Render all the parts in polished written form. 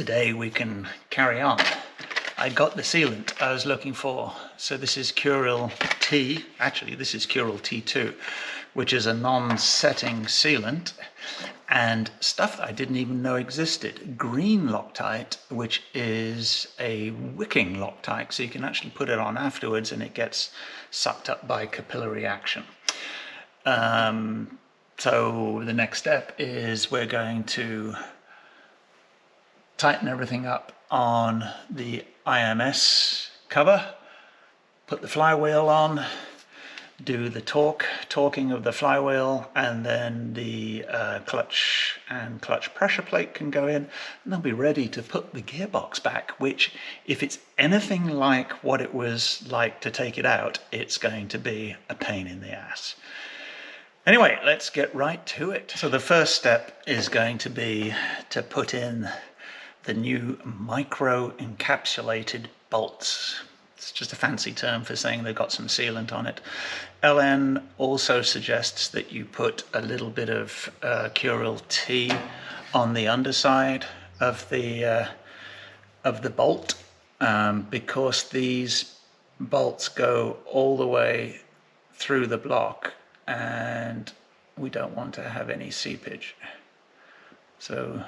today we can carry on. I got the sealant I was looking for. So this is Curil T, actually this is Curil T2, which is a non-setting sealant, and stuff that I didn't even know existed. Green Loctite, which is a wicking Loctite, so you can actually put it on afterwards and it gets sucked up by capillary action. So the next step is we're going to tighten everything up on the IMS cover, put the flywheel on, do the torquing of the flywheel, and then the clutch and clutch pressure plate can go in, and they'll be ready to put the gearbox back, which, if it's anything like what it was like to take it out, it's going to be a pain in the ass. Anyway, let's get right to it. So the first step is going to be to put in the new micro encapsulated bolts. It's just a fancy term for saying they've got some sealant on it. LN also suggests that you put a little bit of Curil T on the underside of the bolt, because these bolts go all the way through the block and we don't want to have any seepage. So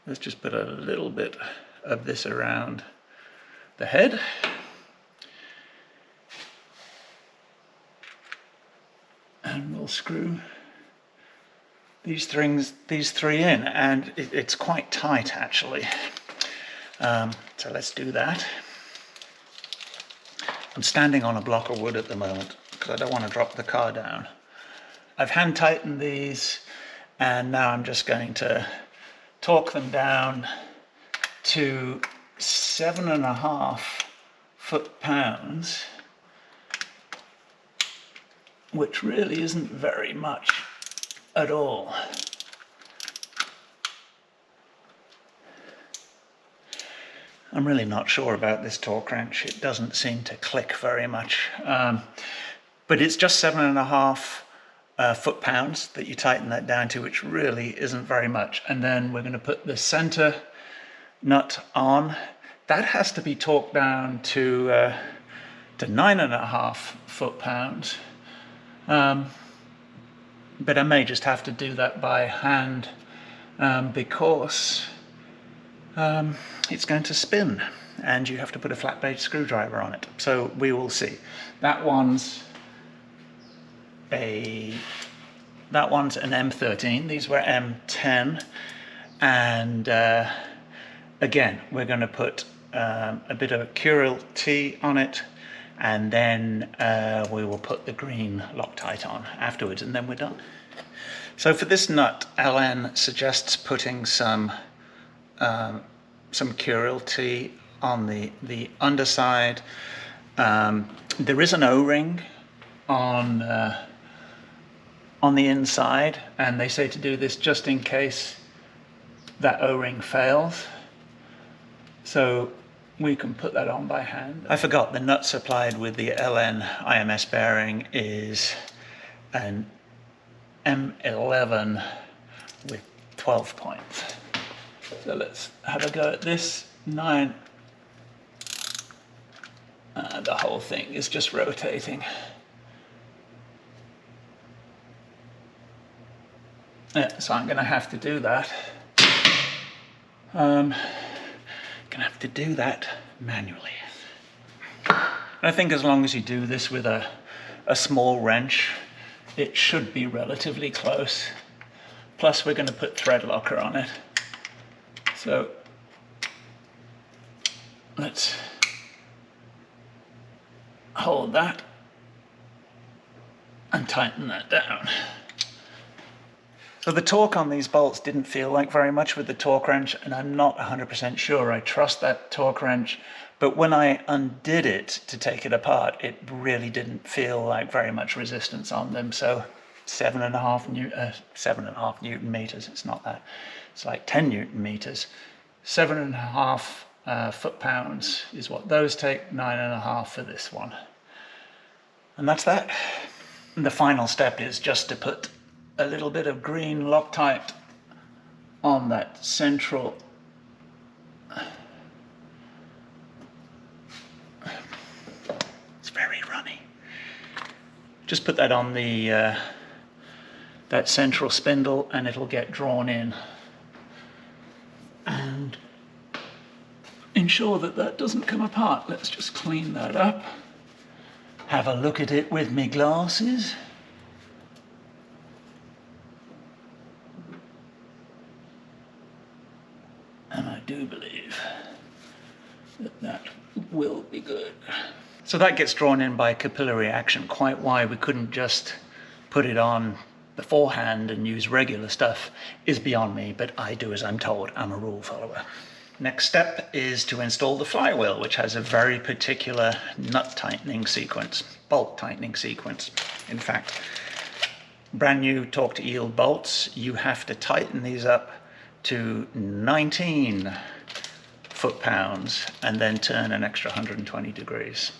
let's just put a little bit of this around the head. And we'll screw these three in, and it's quite tight actually. So let's do that. I'm standing on a block of wood at the moment because I don't want to drop the car down. I've hand tightened these, and now I'm just going to torque them down to 7.5 foot-pounds, which really isn't very much at all. I'm really not sure about this torque wrench. It doesn't seem to click very much, but it's just 7.5 foot-pounds that you tighten that down to, which really isn't very much. And then we're going to put the center nut on. That has to be torqued down to 9.5 foot-pounds. But I may just have to do that by hand, because it's going to spin and you have to put a flat blade screwdriver on it. So we will see. That one's an M13, these were M10, and again we're going to put a bit of Curil T on it, and then we will put the green Loctite on afterwards, and then we're done. So for this nut, LN suggests putting some Curil T on the underside. There is an O-ring on the inside, and they say to do this just in case that O-ring fails. So we can put that on by hand. I forgot, the nut supplied with the LN IMS bearing is an M11 with 12 points. So let's have a go at this. 9. The whole thing is just rotating. Yeah, so I'm going to have to do that. Gonna have to do that manually. And I think as long as you do this with a small wrench, it should be relatively close. Plus we're going to put thread locker on it. So let's hold that and tighten that down. So the torque on these bolts didn't feel like very much with the torque wrench, and I'm not 100% sure I trust that torque wrench, but when I undid it to take it apart, it really didn't feel like very much resistance on them. So 7.5 Newton meters, it's not that, it's like 10 Newton meters. 7.5 foot-pounds is what those take, 9.5 for this one. And that's that. And the final step is just to put a little bit of green Loctite on that central just put that on the that central spindle and it'll get drawn in. And ensure that that doesn't come apart. Let's just clean that up. Have a look at it with me glasses. And I do believe that that will be good. So that gets drawn in by capillary action. Quite why we couldn't just put it on beforehand and use regular stuff is beyond me, but I do as I'm told. I'm a rule follower. Next step is to install the flywheel, which has a very particular nut tightening sequence, bolt tightening sequence. In fact, brand new torque to yield bolts, you have to tighten these up to 19 foot-pounds and then turn an extra 120 degrees,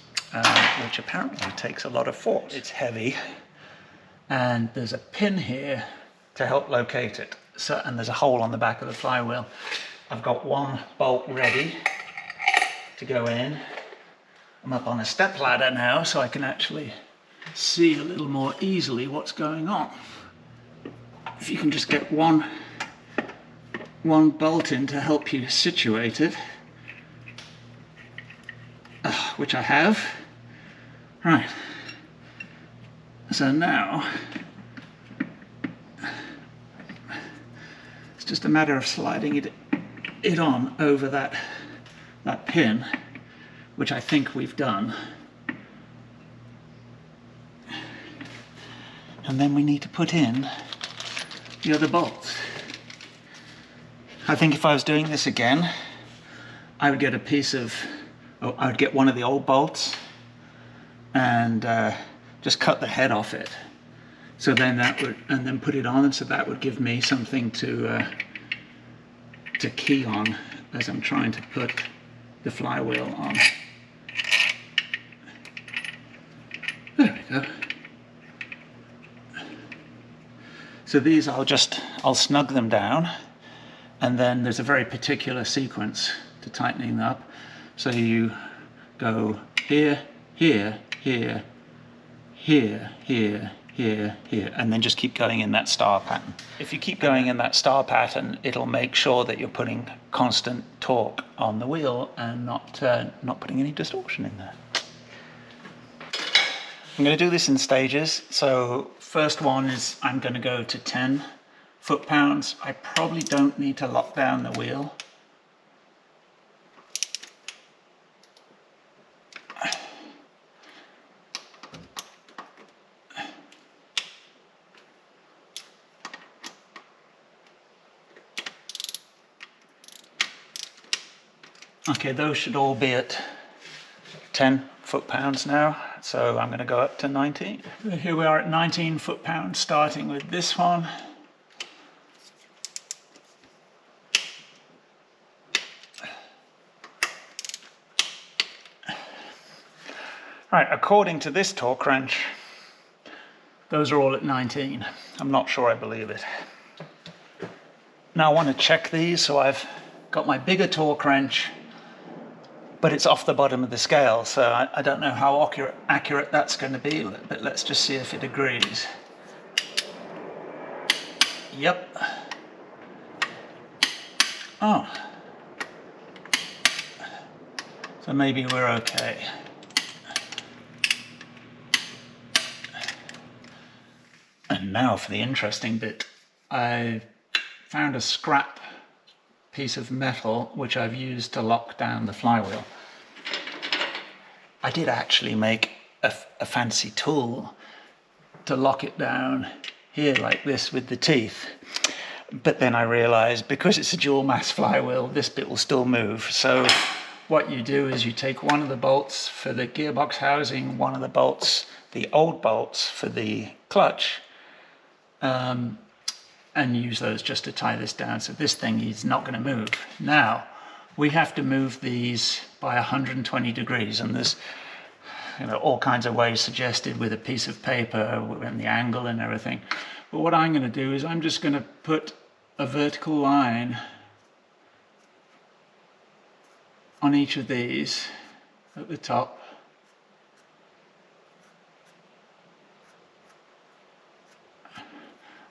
which apparently takes a lot of force. It's heavy, and there's a pin here to help locate it. So, and there's a hole on the back of the flywheel. I've got one bolt ready to go in. I'm up on a step ladder now, so I can actually see a little more easily what's going on. If you can just get one bolt in to help you situate it, which I have. Right, so now it's just a matter of sliding it on over that pin, which I think we've done. And then we need to put in the other bolts. I think if I was doing this again, I would get I would get one of the old bolts and just cut the head off it. So then and then put it on, and so that would give me something to key on as I'm trying to put the flywheel on. There we go. So these I'll snug them down, and then there's a very particular sequence to tightening them up. So you go here, here, here, here, here, here, here, and then just keep going in that star pattern. If you keep going in that star pattern, it'll make sure that you're putting constant torque on the wheel and not putting any distortion in there. I'm going to do this in stages. So first one is I'm going to go to 10 foot-pounds. I probably don't need to lock down the wheel. Okay, those should all be at 10 foot-pounds now, so I'm going to go up to 19. Here we are at 19 foot-pounds, starting with this one. Right, according to this torque wrench, those are all at 19. I'm not sure I believe it. Now I want to check these, so I've got my bigger torque wrench, but it's off the bottom of the scale, so I don't know how accurate that's going to be, but let's just see if it agrees. Yep. Oh. So maybe we're okay. And now for the interesting bit. I found a scrap piece of metal which I've used to lock down the flywheel. I did actually make a fancy tool to lock it down here like this with the teeth, but then I realized because it's a dual mass flywheel, this bit will still move. So what you do is you take one of the bolts for the gearbox housing, one of the bolts, the old bolts for the clutch, and use those just to tie this down. So this thing is not going to move. Now we have to move these by 120 degrees, and there's all kinds of ways suggested with a piece of paper and the angle and everything. But what I'm going to do is I'm just going to put a vertical line on each of these at the top.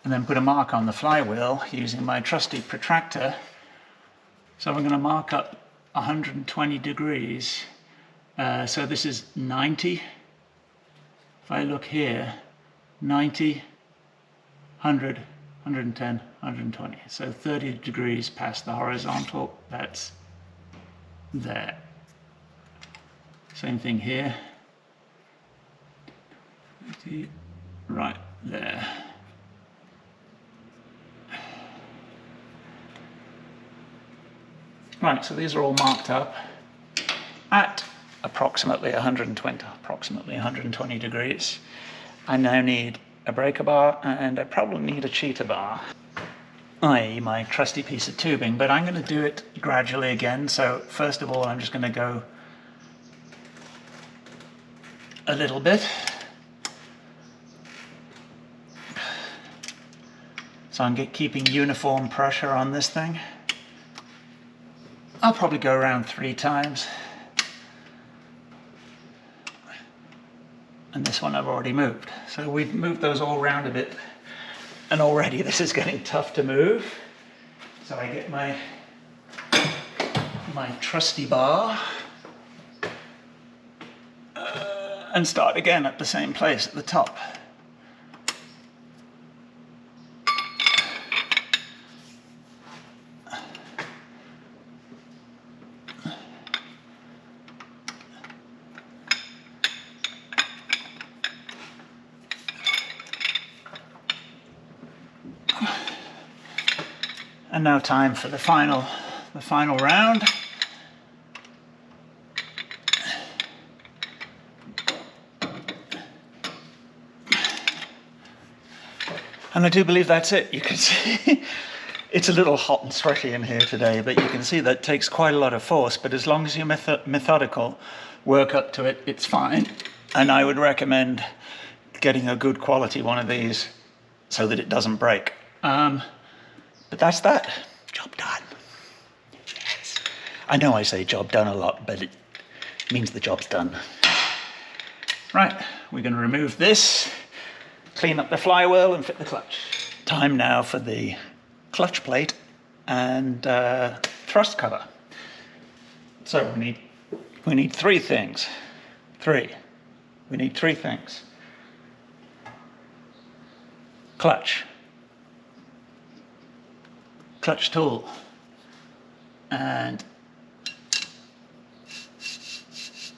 and then put a mark on the flywheel using my trusty protractor. So I'm going to mark up 120 degrees. So this is 90. If I look here, 90, 100, 110, 120. So 30 degrees past the horizontal, that's there. Same thing here. Right there. Right, so these are all marked up at approximately 120 degrees. I now need a breaker bar, and I probably need a cheater bar, i.e. my trusty piece of tubing, but I'm going to do it gradually again. So first of all, I'm just going to go a little bit. So I'm keeping uniform pressure on this thing. I'll probably go around 3 times. And this one I've already moved. So we've moved those all around a bit. And already this is getting tough to move. So I get my trusty bar. And start again at the same place at the top. And now time for the final round. And I do believe that's it. You can see it's a little hot and sweaty in here today, but you can see that takes quite a lot of force. But as long as you're methodical, work up to it, it's fine. And I would recommend getting a good quality one of these so that it doesn't break. But that's that. Job done. Yes. I know I say job done a lot, but it means the job's done. Right, we're going to remove this, clean up the flywheel and fit the clutch. Time now for the clutch plate and thrust cover. So we need 3 things. We need 3 things. Clutch tool, and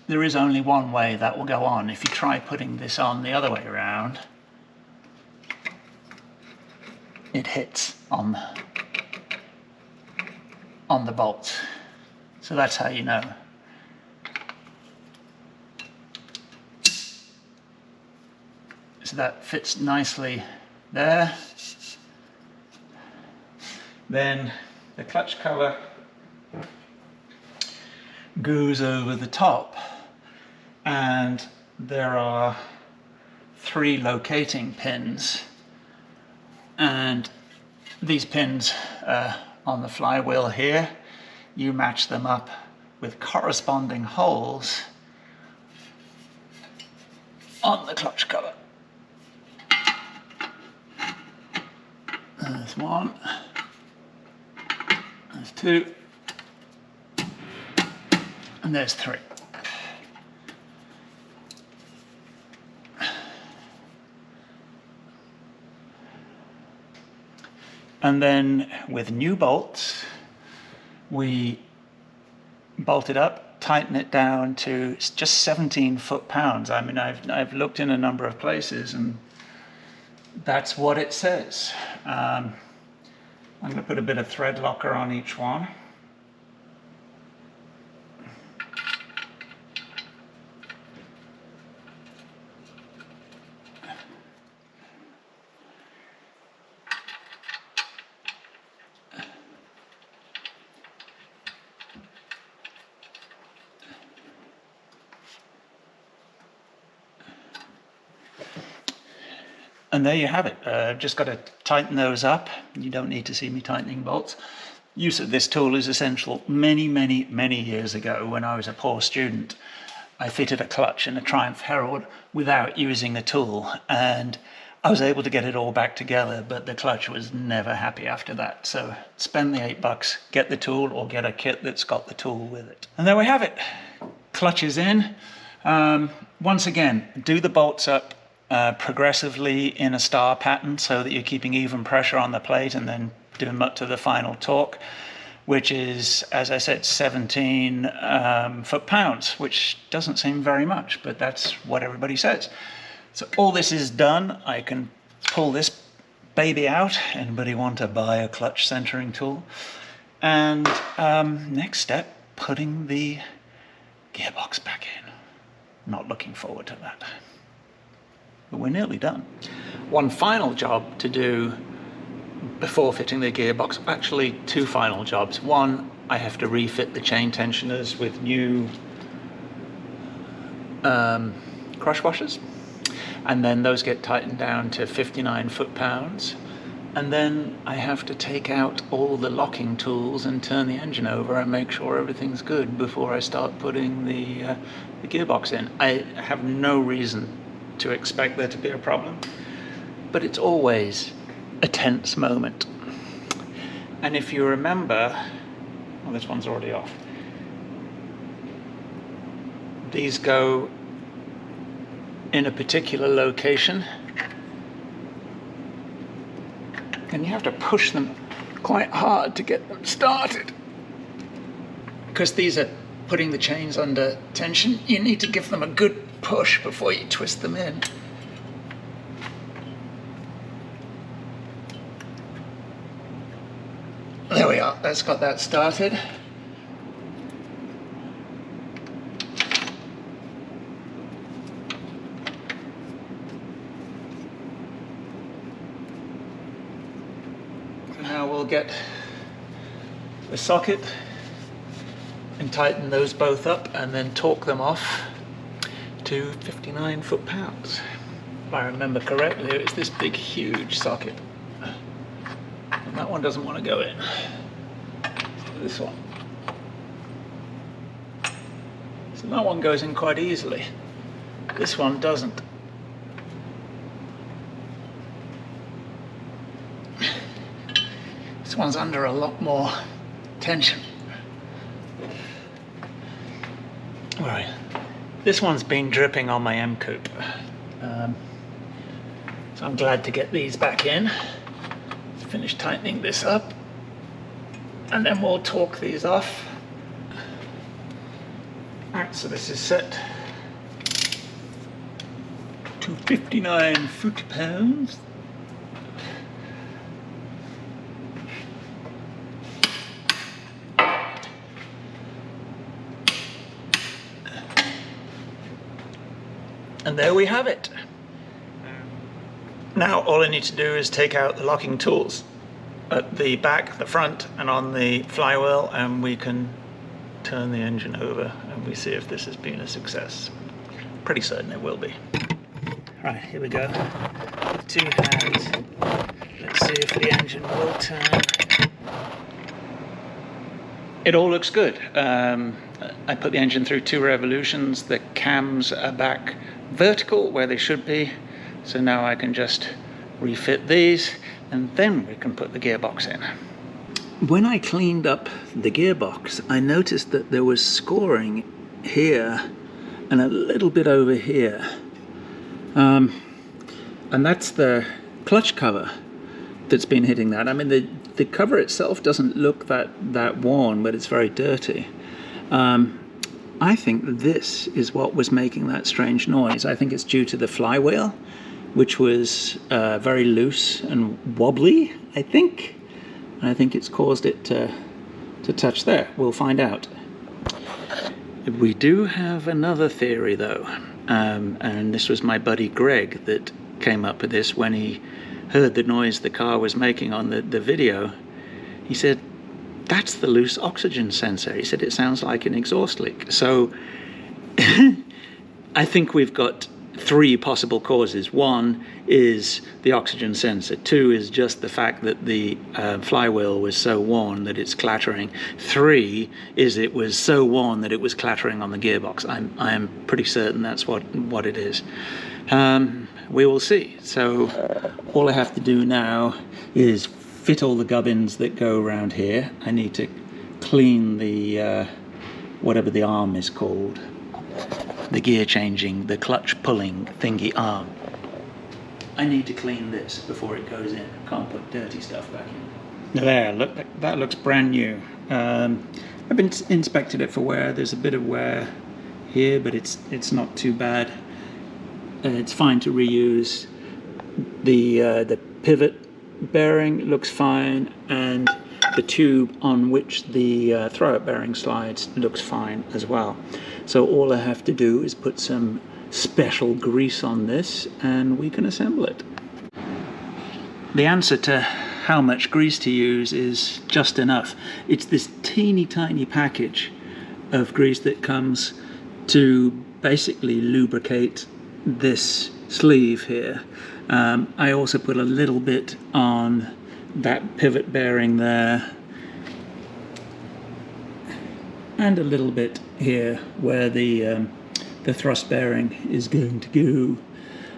there is only one way that will go on. If you try putting this on the other way around, it hits on the bolts. So that's how you know. So that fits nicely there. Then the clutch cover goes over the top, and there are 3 locating pins, and these pins on the flywheel here, you match them up with corresponding holes on the clutch cover. There's 1. There's 2, and there's 3. And then with new bolts, we bolt it up, tighten it down to just 17 foot-pounds. I mean, I've looked in a number of places, and that's what it says. I'm going to put a bit of thread locker on each one. And there you have it. I've just got to tighten those up. You don't need to see me tightening bolts. Use of this tool is essential. Many years ago, when I was a poor student, I fitted a clutch in a Triumph Herald without using the tool, and I was able to get it all back together, but the clutch was never happy after that. So spend the $8, get the tool, or get a kit that's got the tool with it. And there we have it. Clutch is in. Once again, do the bolts up progressively in a star pattern so that you're keeping even pressure on the plate, and then do them up to the final torque, which is, as I said, 17 foot-pounds, which doesn't seem very much, but that's what everybody says. So all this is done. I can pull this baby out. Anybody want to buy a clutch centering tool? And next step, putting the gearbox back in. Not looking forward to that. But we're nearly done. One final job to do before fitting the gearbox, actually two final jobs. One, I have to refit the chain tensioners with new crush washers, and then those get tightened down to 59 foot-pounds, and then I have to take out all the locking tools and turn the engine over and make sure everything's good before I start putting the gearbox in. I have no reason to expect there to be a problem, but it's always a tense moment. And if you remember, well, this one's already off. These go in a particular location, and you have to push them quite hard to get them started. Because these are putting the chains under tension, you need to give them a good push before you twist them in. There we are, that's got that started. So now we'll get the socket and tighten those both up and then torque them off to 59 foot-pounds. If I remember correctly, it's this big, huge socket. And that one doesn't want to go in. This one. So that one goes in quite easily. This one doesn't. This one's under a lot more tension. All right. This one's been dripping on my M-coupe. So I'm glad to get these back in. Finish tightening this up, and then we'll torque these off. Alright, so this is set to 59 foot-pounds. And there we have it. Now all I need to do is take out the locking tools at the back, the front, and on the flywheel, and we can turn the engine over and we see if this has been a success. Pretty certain it will be. Right, here we go. With 2 hands. Let's see if the engine will turn. It all looks good. I put the engine through 2 revolutions. The cams are back vertical where they should be. So now I can just refit these, and then we can put the gearbox in. When I cleaned up the gearbox, I noticed that there was scoring here and a little bit over here. And that's the clutch cover that's been hitting that. I mean, the cover itself doesn't look that worn, but it's very dirty. I think this is what was making that strange noise. I think it's due to the flywheel, which was very loose and wobbly, I think. And I think it's caused it to touch there. We'll find out. We do have another theory, though. And this was my buddy Greg that came up with this when he heard the noise the car was making on the video. He said, that's the loose oxygen sensor. He said, it sounds like an exhaust leak. So I think we've got three possible causes. One is the oxygen sensor. Two is just the fact that the flywheel was so worn that it's clattering. Three is it was so worn that it was clattering on the gearbox. I am pretty certain that's what it is. We will see. So all I have to do now is fit all the gubbins that go around here. I need to clean the whatever the arm is called, the gear changing, the clutch pulling thingy arm. I need to clean this before it goes in. I can't put dirty stuff back in. There, look, that looks brand new. I've been inspected it for wear. There's a bit of wear here, but it's not too bad. It's fine to reuse. The pivot bearing looks fine, and the tube on which the throw-up bearing slides looks fine as well. So all I have to do is put some special grease on this and we can assemble it. The answer to how much grease to use is just enough. It's this teeny tiny package of grease that comes to basically lubricate this sleeve here. I also put a little bit on that pivot bearing there, and a little bit here where the thrust bearing is going to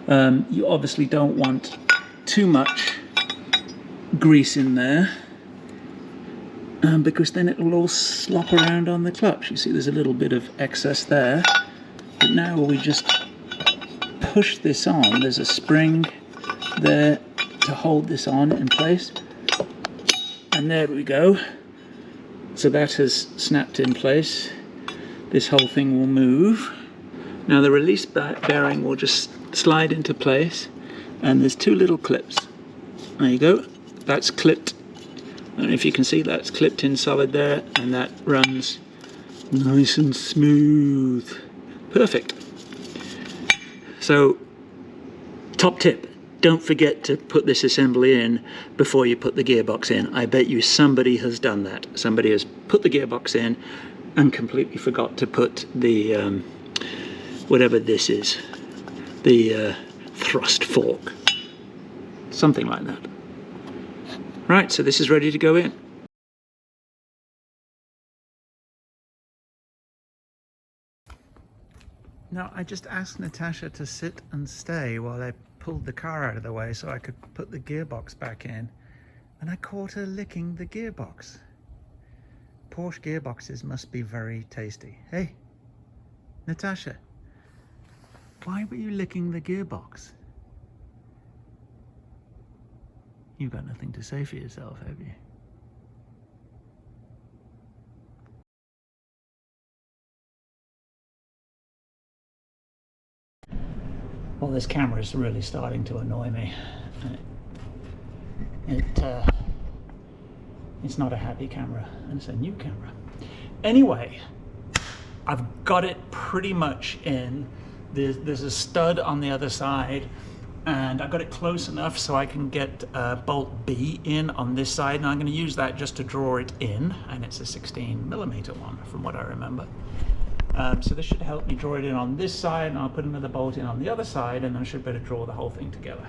go. You obviously don't want too much grease in there, because then it will all slop around on the clutch. You see there's a little bit of excess there, but now we just push this on. There's a spring there to hold this on in place, and there we go. So that has snapped in place. This whole thing will move. Now the release bearing will just slide into place, and there's two little clips. There you go. That's clipped. I don't know if you can see, that's clipped in solid there, and that runs nice and smooth. Perfect. So, top tip, don't forget to put this assembly in before you put the gearbox in. I bet you somebody has done that. Somebody has put the gearbox in and completely forgot to put the, whatever this is, the thrust fork. Something like that. Right, so this is ready to go in. Now, I just asked Natasha to sit and stay while I pulled the car out of the way so I could put the gearbox back in, and I caught her licking the gearbox. Porsche gearboxes must be very tasty. Hey, Natasha, why were you licking the gearbox? You've got nothing to say for yourself, have you? Well, this camera is really starting to annoy me. It's not a happy camera, and it's a new camera. Anyway, I've got it pretty much in. There's a stud on the other side, and I've got it close enough so I can get bolt B in on this side, and I'm going to use that just to draw it in, and it's a 16mm one from what I remember. So this should help me draw it in on this side, and I'll put another bolt in on the other side, and I should better draw the whole thing together.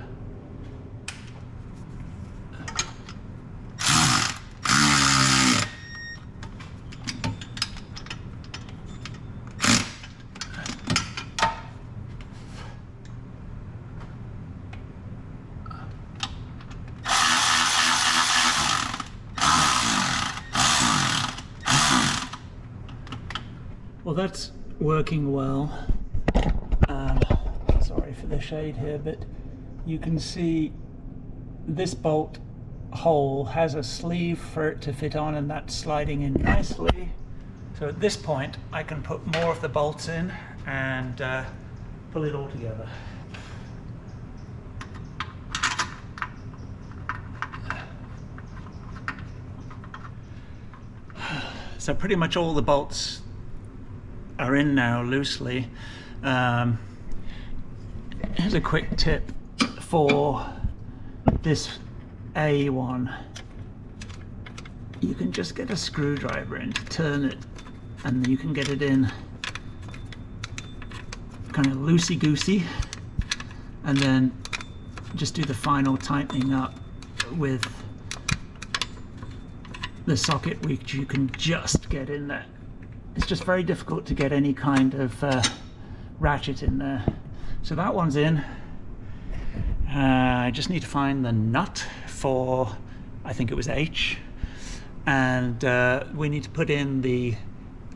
Well, that's working well. Sorry for the shade here, but you can see this bolt hole has a sleeve for it to fit on, and that's sliding in nicely. So at this point I can put more of the bolts in and pull it all together. So pretty much all the bolts are in now loosely. Here's a quick tip for this A one. You can just get a screwdriver in to turn it, and you can get it in kind of loosey-goosey. and then just do the final tightening up with the socket which you can just get in there. It's just very difficult to get any kind of ratchet in there. So that one's in. I just need to find the nut for, I think it was H, and we need to put in the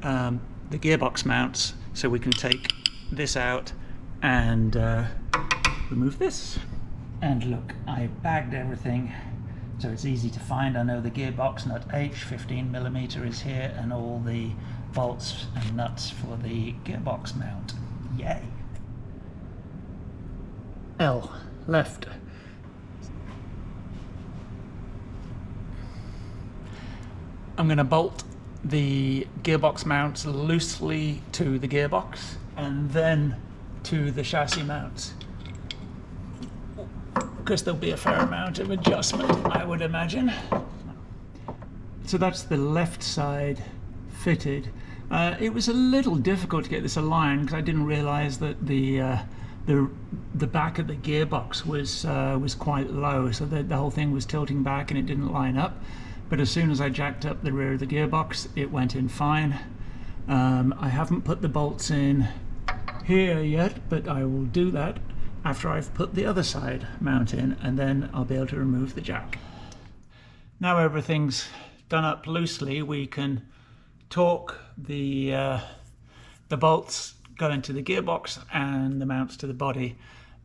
gearbox mounts so we can take this out and remove this. And look, I bagged everything so it's easy to find. I know the gearbox nut H, 15mm is here, and all the bolts and nuts for the gearbox mount. Yay! L, left. I'm going to bolt the gearbox mounts loosely to the gearbox and then to the chassis mounts, because there'll be a fair amount of adjustment, I would imagine. So that's the left side fitted. It was a little difficult to get this aligned because I didn't realize that the back of the gearbox was quite low, so the whole thing was tilting back and it didn't line up. But as soon as I jacked up the rear of the gearbox, it went in fine. I haven't put the bolts in here yet, but I will do that after I've put the other side mount in, and then I'll be able to remove the jack. Now everything's done up loosely, we can torque the bolts going to the gearbox and the mounts to the body,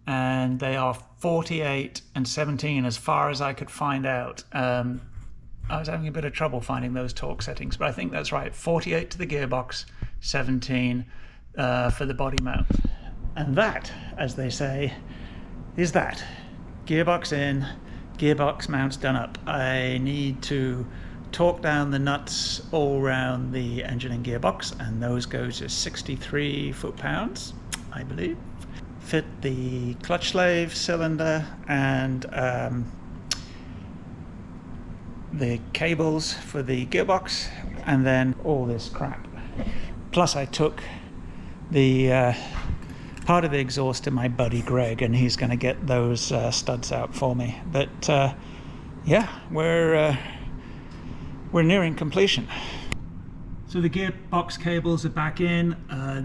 and they are 48 and 17 as far as I could find out. I was having a bit of trouble finding those torque settings, but I think that's right. 48 to the gearbox, 17 for the body mount. And that, as they say, is that. Gearbox in, gearbox mounts done up. I need to torque down the nuts all around the engine and gearbox, and those go to 63 foot-pounds, I believe. Fit the clutch slave cylinder and the cables for the gearbox, and then all this crap. Plus I took the part of the exhaust to my buddy Greg, and he's going to get those studs out for me. But yeah, we're nearing completion. So the gearbox cables are back in.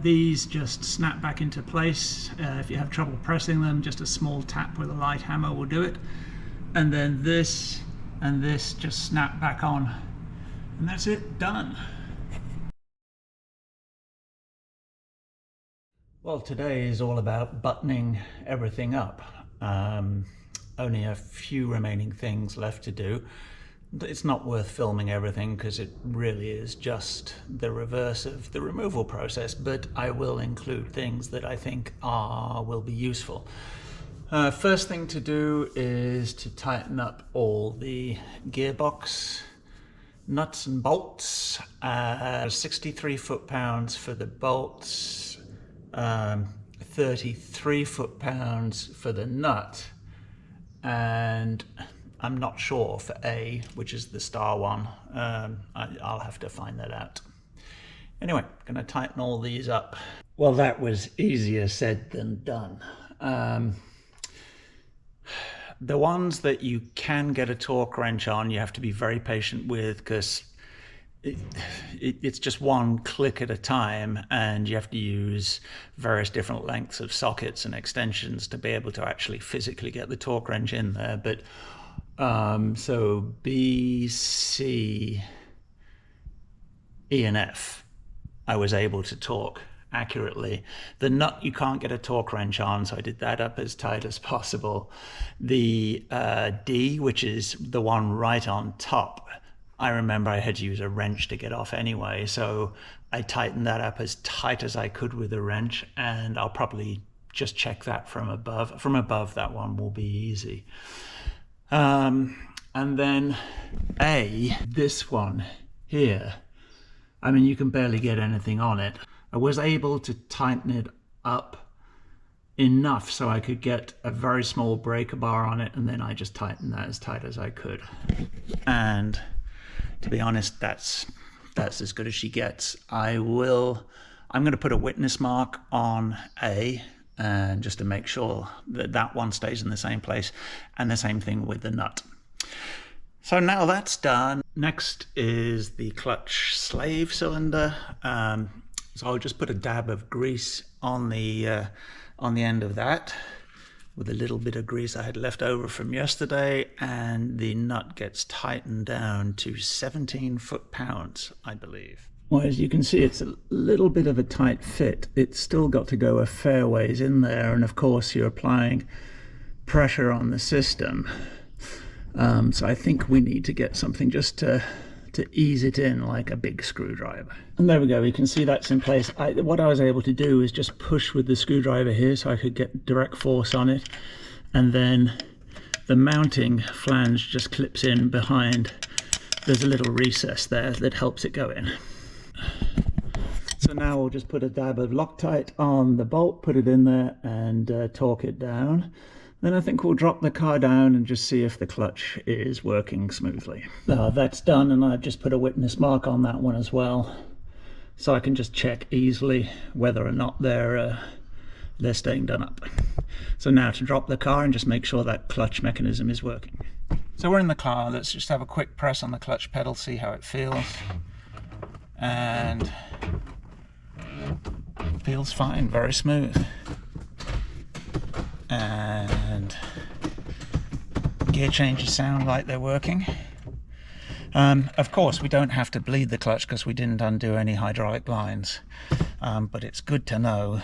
These just snap back into place. If you have trouble pressing them, just a small tap with a light hammer will do it. And then this and this just snap back on. And that's it, done. Well, today is all about buttoning everything up. Only a few remaining things left to do. It's not worth filming everything because it really is just the reverse of the removal process, but I will include things that I think will be useful. First thing to do is to tighten up all the gearbox nuts and bolts. 63 foot-pounds for the bolts, 33 foot-pounds for the nut, and I'm not sure for A, which is the star one. I'll have to find that out. Anyway, I'm going to tighten all these up. Well, that was easier said than done. The ones that you can get a torque wrench on, you have to be very patient with, because it's just one click at a time, and you have to use various different lengths of sockets and extensions to be able to actually physically get the torque wrench in there. But so B, C, E and F I was able to torque accurately. The nut you can't get a torque wrench on, so I did that up as tight as possible. The D, which is the one right on top, I remember I had to use a wrench to get off anyway, so I tightened that up as tight as I could with a wrench, and I'll probably just check that from above. From above, that one will be easy. And then A, this one here, I mean, you can barely get anything on it. I was able to tighten it up enough so I could get a very small breaker bar on it, and then I just tightened that as tight as I could. And to be honest, that's as good as she gets. I'm going to put a witness mark on A, and just to make sure that that one stays in the same place, and the same thing with the nut. So now that's done. Next is the clutch slave cylinder. So I'll just put a dab of grease on the end of that with a little bit of grease I had left over from yesterday, and the nut gets tightened down to 17 foot-pounds, I believe. Well, as you can see, it's a little bit of a tight fit. It's still got to go a fair ways in there, and of course you're applying pressure on the system. So I think we need to get something just to ease it in, like a big screwdriver. And there we go, you can see that's in place. What I was able to do is just push with the screwdriver here so I could get direct force on it, and then the mounting flange just clips in behind. There's a little recess there that helps it go in. So now we'll just put a dab of Loctite on the bolt, put it in there, and torque it down. Then I think we'll drop the car down and just see if the clutch is working smoothly. That's done, and I've just put a witness mark on that one as well, so I can just check easily whether or not they're staying done up. So now to drop the car and just make sure that clutch mechanism is working. So we're in the car. Let's just have a quick press on the clutch pedal, see how it feels. And it feels fine, very smooth. And gear changes sound like they're working. Of course, we don't have to bleed the clutch because we didn't undo any hydraulic lines, but it's good to know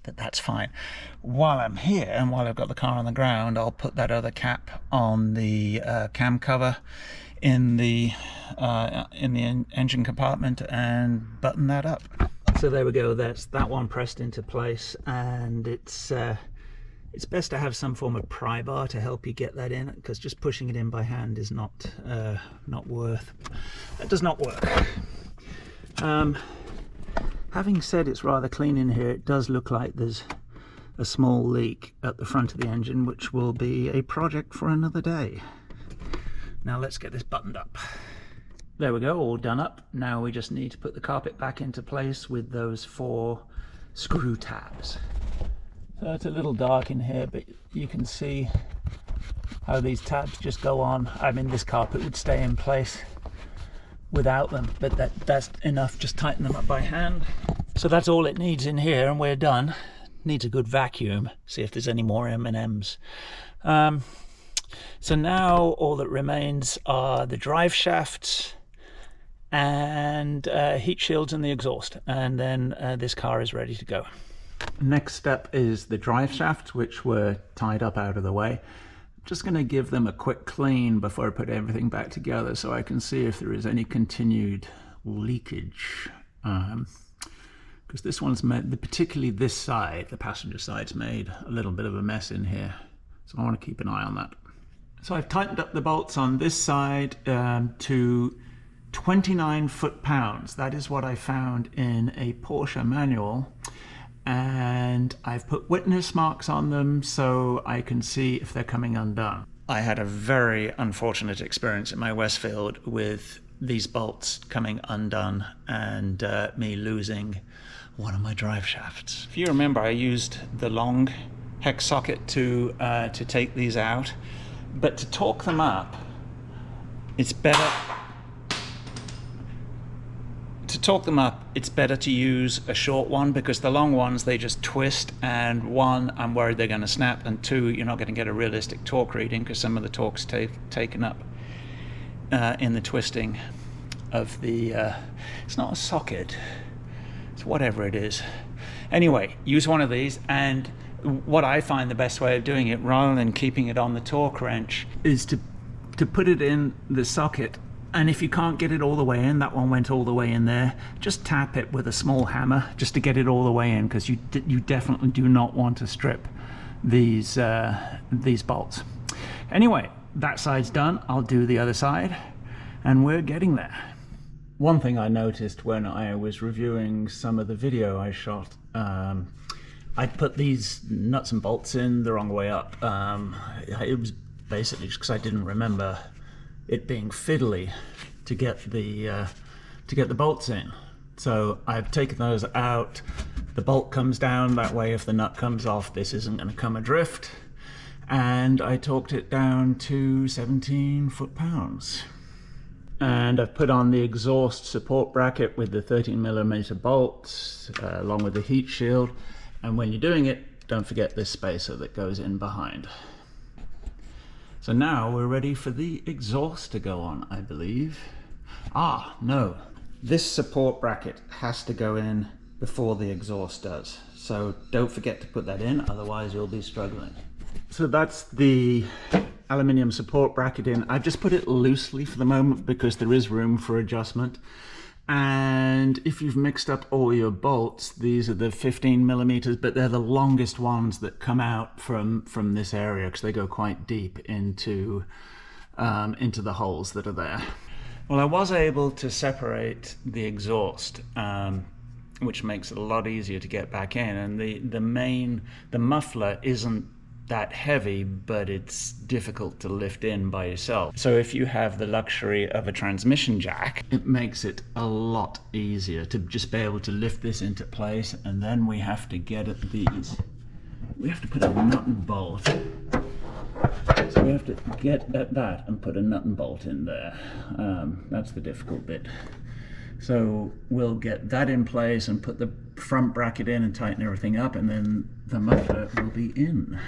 that that's fine. While I'm here and while I've got the car on the ground, I'll put that other cap on the cam cover in the engine compartment and button that up. So there we go, that's that one pressed into place, and it's best to have some form of pry bar to help you get that in, because just pushing it in by hand is not worth. That does not work. Having said it's rather clean in here, it does look like there's a small leak at the front of the engine, which will be a project for another day. Now let's get this buttoned up. There we go, all done up. Now we just need to put the carpet back into place with those 4 screw tabs. So it's a little dark in here, but you can see how these tabs just go on. I mean, this carpet would stay in place without them, but that's enough. Just tighten them up by hand. So that's all it needs in here, and we're done. Needs a good vacuum. See if there's any more M&Ms. So now all that remains are the drive shafts and heat shields and the exhaust, and then this car is ready to go. Next step is the drive shafts, which were tied up out of the way. Just going to give them a quick clean before I put everything back together so I can see if there is any continued leakage. Because this one's made, particularly this side, the passenger side's made a little bit of a mess in here. So I want to keep an eye on that. So I've tightened up the bolts on this side to 29 foot-pounds. That is what I found in a Porsche manual. And I've put witness marks on them so I can see if they're coming undone. I had a very unfortunate experience in my Westfield with these bolts coming undone and me losing one of my drive shafts. If you remember, I used the long hex socket to take these out, but to torque them up, it's better. To torque them up, it's better to use a short one, because the long ones, they just twist, and 1, I'm worried they're going to snap, and 2, you're not going to get a realistic torque reading because some of the torque's taken up in the twisting of the it's not a socket, it's whatever it is. Anyway, use one of these, and what I find the best way of doing it, rather than keeping it on the torque wrench, is to put it in the socket. And if you can't get it all the way in, that one went all the way in there, just tap it with a small hammer just to get it all the way in, because you definitely do not want to strip these bolts. Anyway, that side's done. I'll do the other side, and we're getting there. One thing I noticed when I was reviewing some of the video I shot, I'd put these nuts and bolts in the wrong way up. It was basically just because I didn't remember it being fiddly to get the bolts in. So I've taken those out. The bolt comes down, that way if the nut comes off, this isn't going to come adrift. And I torqued it down to 17 foot-pounds. And I've put on the exhaust support bracket with the 13mm bolts, along with the heat shield. And when you're doing it, don't forget this spacer that goes in behind. So now we're ready for the exhaust to go on, I believe. Ah, no. This support bracket has to go in before the exhaust does. So don't forget to put that in, otherwise you'll be struggling. So that's the aluminium support bracket in. I've just put it loosely for the moment because there is room for adjustment. And if you've mixed up all your bolts, these are the 15mm, but they're the longest ones that come out from this area because they go quite deep into the holes that are there. Well, I was able to separate the exhaust, which makes it a lot easier to get back in. And the muffler isn't that heavy, but it's difficult to lift in by yourself. So if you have the luxury of a transmission jack, it makes it a lot easier to just be able to lift this into place. And then we have to get at these. We have to put a nut and bolt. So we have to get at that and put a nut and bolt in there. That's the difficult bit. So we'll get that in place and put the front bracket in and tighten everything up, and then the muffler will be in.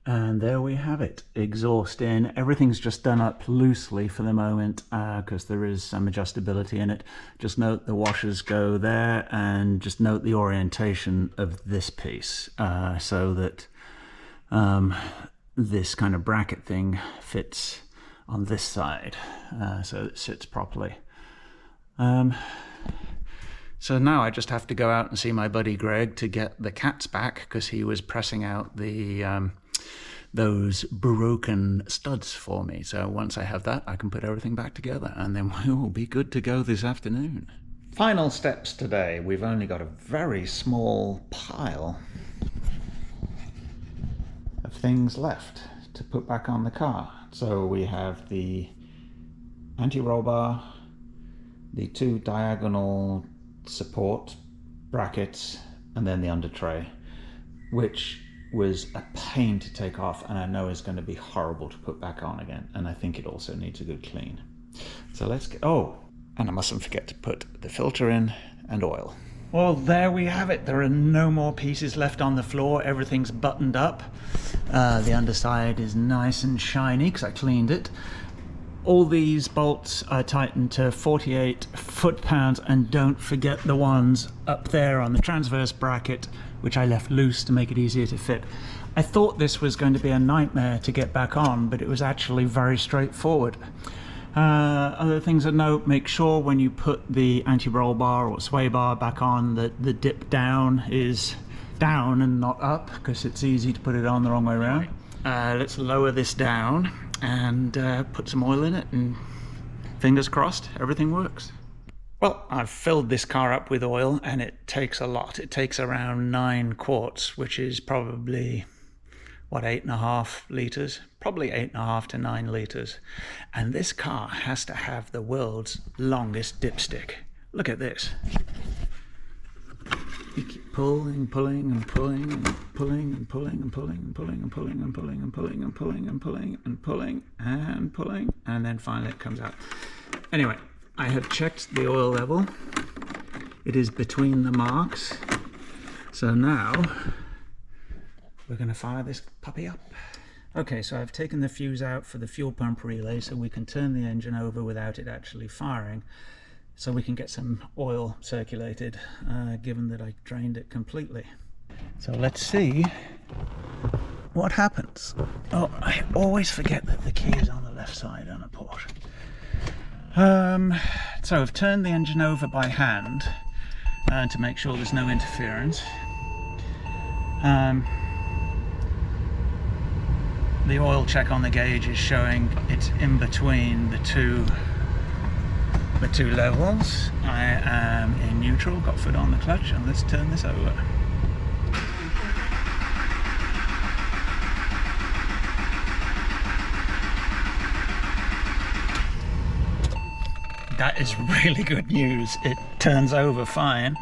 And there we have it, exhaust in. Everything's just done up loosely for the moment because there is some adjustability in it. Just note the washers go there, and just note the orientation of this piece so that this kind of bracket thing fits on this side so it sits properly. So now I just have to go out and see my buddy Greg to get the cats back because he was pressing out the those broken studs for me. So once I have that, I can put everything back together and then we will be good to go this afternoon. Final steps today. We've only got a very small pile of things left to put back on the car. So we have the anti-roll bar, the two diagonal support brackets, and then the under tray, which was a pain to take off and I know is going to be horrible to put back on again, and I think it also needs a good clean. So let's get, oh, and I mustn't forget to put the filter in and oil. Well, there we have it. There are no more pieces left on the floor. Everything's buttoned up. The underside is nice and shiny because I cleaned it. All these bolts are tightened to 48 foot-pounds, and don't forget the ones up there on the transverse bracket, which I left loose to make it easier to fit. I thought this was going to be a nightmare to get back on, but it was actually very straightforward. Other things to note, make sure when you put the anti-roll bar or sway bar back on that the dip down is down and not up, because it's easy to put it on the wrong way around. Let's lower this down and put some oil in it, and fingers crossed everything works. Well, I've filled this car up with oil and it takes a lot. It takes around 9 quarts, which is probably, what, 8.5 litres? Probably 8.5 to 9 litres. And this car has to have the world's longest dipstick. Look at this. You keep pulling, pulling and pulling and pulling and pulling and pulling and pulling and pulling and pulling and pulling and pulling and pulling and pulling and pulling, and then finally it comes out. Anyway, I have checked the oil level. It is between the marks. So now we're going to fire this puppy up. Okay, so I've taken the fuse out for the fuel pump relay so we can turn the engine over without it actually firing, so we can get some oil circulated, given that I drained it completely. So let's see what happens. Oh, I always forget that the key is on the left side on a Porsche. So I've turned the engine over by hand to make sure there's no interference. The oil check on the gauge is showing it's in between the two levels. I am in neutral, got foot on the clutch, and let's turn this over. that is really good news. It turns over fine.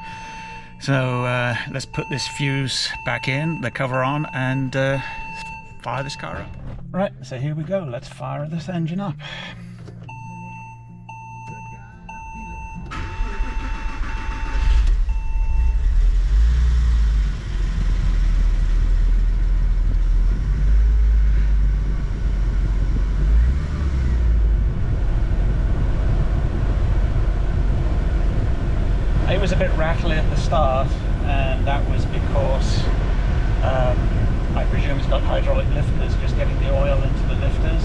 So let's put this fuse back in, the cover on, and fire this car up. Right, so here we go. Let's fire this engine up. It was a bit rattly at the start, and that was because I presume it's got hydraulic lifters, just getting the oil into the lifters.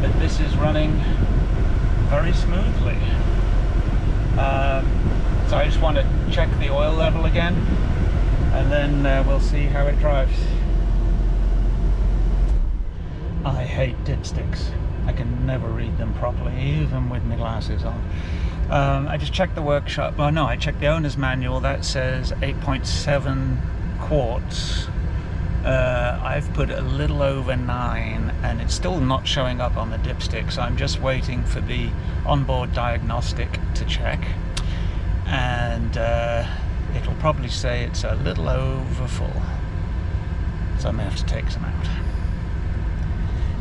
But this is running very smoothly. So I just want to check the oil level again, and then we'll see how it drives. I hate dipsticks. I can never read them properly, even with my glasses on. I just checked the workshop, well no, I checked the owner's manual, that says 8.7 quarts. I've put a little over 9 and it's still not showing up on the dipstick, so I'm just waiting for the onboard diagnostic to check, and it'll probably say it's a little over full, so I may have to take some out.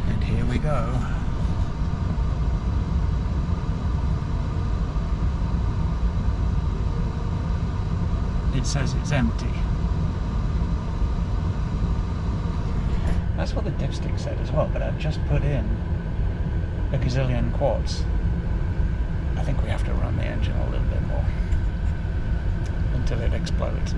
And here we go. It says it's empty. That's what the dipstick said as well, but I've just put in a gazillion quarts. I think we have to run the engine a little bit more until it explodes.